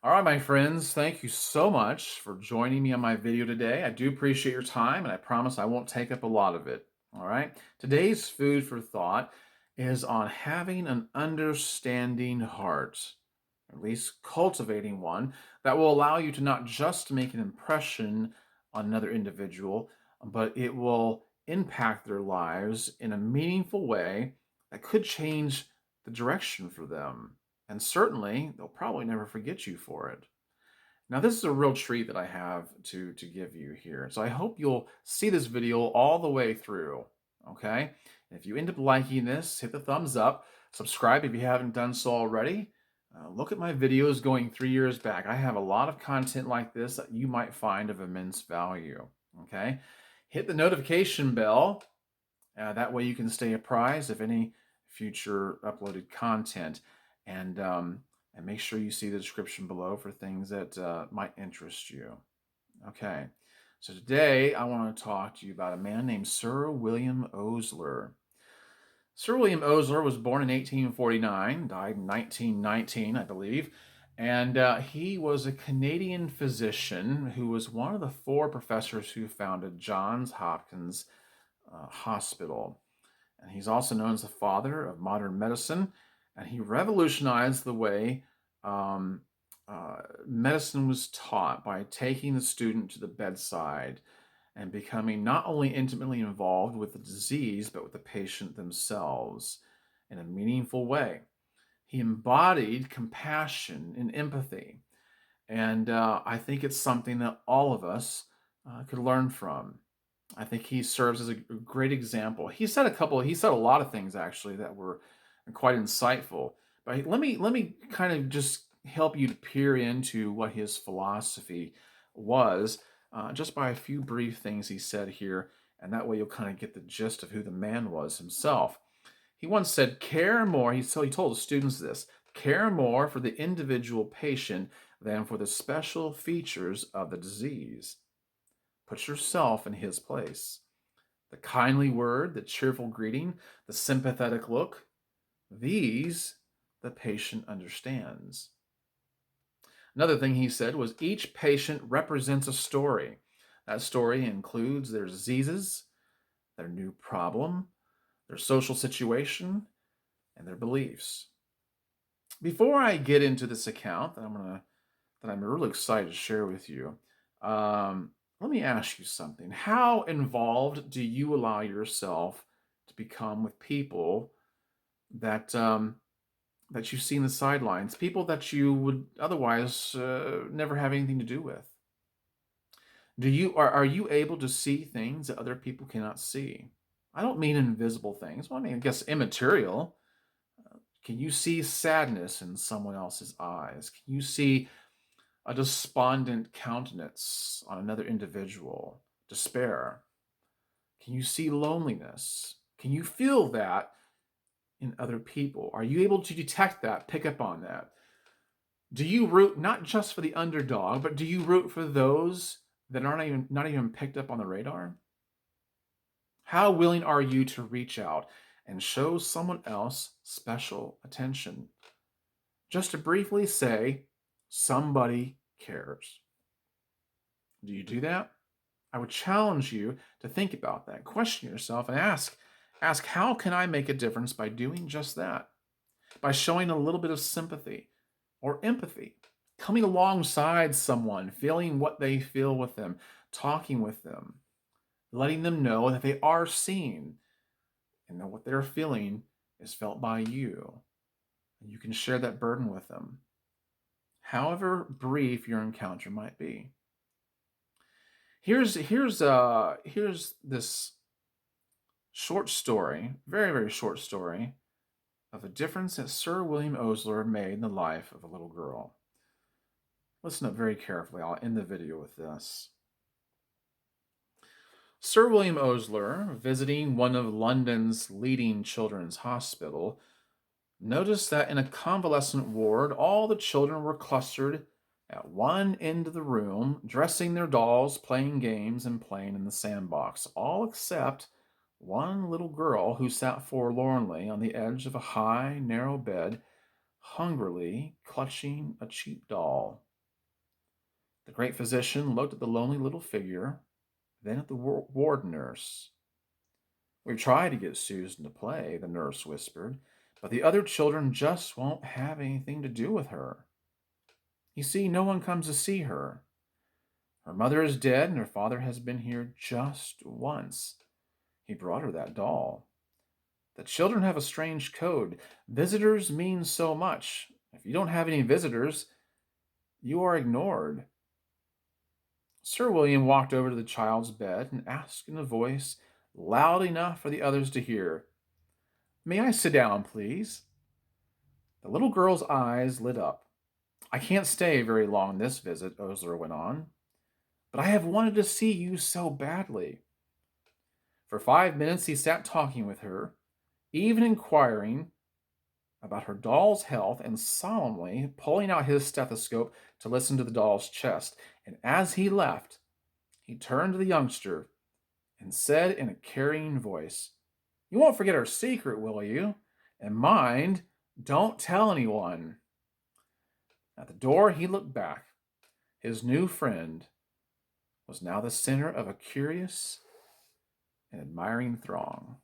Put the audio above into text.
All right, my friends, thank you so much for joining me on my video today. I do appreciate your time, and I promise I won't take up a lot of it. All right. Today's food for thought is on having an understanding heart, or at least cultivating one that will allow you to not just make an impression on another individual, but it will impact their lives in a meaningful way that could change the direction for them. And certainly, they'll probably never forget you for it. Now, this is a real treat that I have to give you here. So I hope you'll see this video all the way through. Okay? And if you end up liking this, hit the thumbs up. Subscribe if you haven't done so already. Look at my videos going 3 years back. I have a lot of content like this that you might find of immense value. Okay? Hit the notification bell. That way you can stay apprised of any future uploaded content. And make sure you see the description below for things that might interest you. Okay, so today I want to talk to you about a man named Sir William Osler. Sir William Osler was born in 1849, died in 1919, I believe, and he was a Canadian physician who was one of the four professors who founded Johns Hopkins Hospital. And he's also known as the father of modern medicine, and he revolutionized the way medicine was taught by taking the student to the bedside and becoming not only intimately involved with the disease, but with the patient themselves in a meaningful way. He embodied compassion and empathy. And I think it's something that all of us could learn from. I think he serves as a great example. He said a lot of things actually that were quite insightful. But let me kind of just help you to peer into what his philosophy was, just by a few brief things he said here, and that way you'll kind of get the gist of who the man was himself. He once said, "Care more." He told the students this: "Care more for the individual patient than for the special features of the disease. Put yourself in his place. The kindly word, the cheerful greeting, the sympathetic look, these the patient understands." Another thing he said was each patient represents a story. That story includes their diseases, their new problem, their social situation, and their beliefs. Before I get into this account that I'm really excited to share with you, let me ask you something. How involved do you allow yourself to become with people that that you see in the sidelines, people that you would otherwise never have anything to do with? Are you able to see things that other people cannot see? I don't mean invisible things. Well, I mean, I guess immaterial. Can you see sadness in someone else's eyes? Can you see a despondent countenance on another individual, despair? Can you see loneliness? Can you feel that in other people? Are you able to detect that, pick up on that? Do you root not just for the underdog, but do you root for those that aren't even not even picked up on the radar? How willing are you to reach out and show someone else special attention? Just to briefly say, somebody cares. Do you do that? I would challenge you to think about that, question yourself, and ask, how can I make a difference by doing just that? By showing a little bit of sympathy or empathy, coming alongside someone, feeling what they feel with them, talking with them, letting them know that they are seen and that what they're feeling is felt by you. And you can share that burden with them, however brief your encounter might be. Here's this short story, very, very short story, of a difference that Sir William Osler made in the life of a little girl. Listen up very carefully. I'll end the video with this. Sir William Osler, visiting one of London's leading children's hospital, noticed that in a convalescent ward, all the children were clustered at one end of the room, dressing their dolls, playing games, and playing in the sandbox, all except one little girl who sat forlornly on the edge of a high, narrow bed, hungrily clutching a cheap doll. The great physician looked at the lonely little figure, then at the ward nurse. "We've tried to get Susan to play," the nurse whispered, "but the other children just won't have anything to do with her. You see, no one comes to see her. Her mother is dead, and her father has been here just once. He brought her that doll. The children have a strange code. Visitors mean so much. If you don't have any visitors, you are ignored." Sir William walked over to the child's bed and asked in a voice loud enough for the others to hear, "May I sit down, please?" The little girl's eyes lit up. "I can't stay very long this visit," Osler went on, "but I have wanted to see you so badly." For 5 minutes he sat talking with her, even inquiring about her doll's health and solemnly pulling out his stethoscope to listen to the doll's chest. And as he left, he turned to the youngster and said in a carrying voice, "You won't forget our secret, will you? And mind, don't tell anyone." At the door, he looked back. His new friend was now the center of a curious and admiring throng.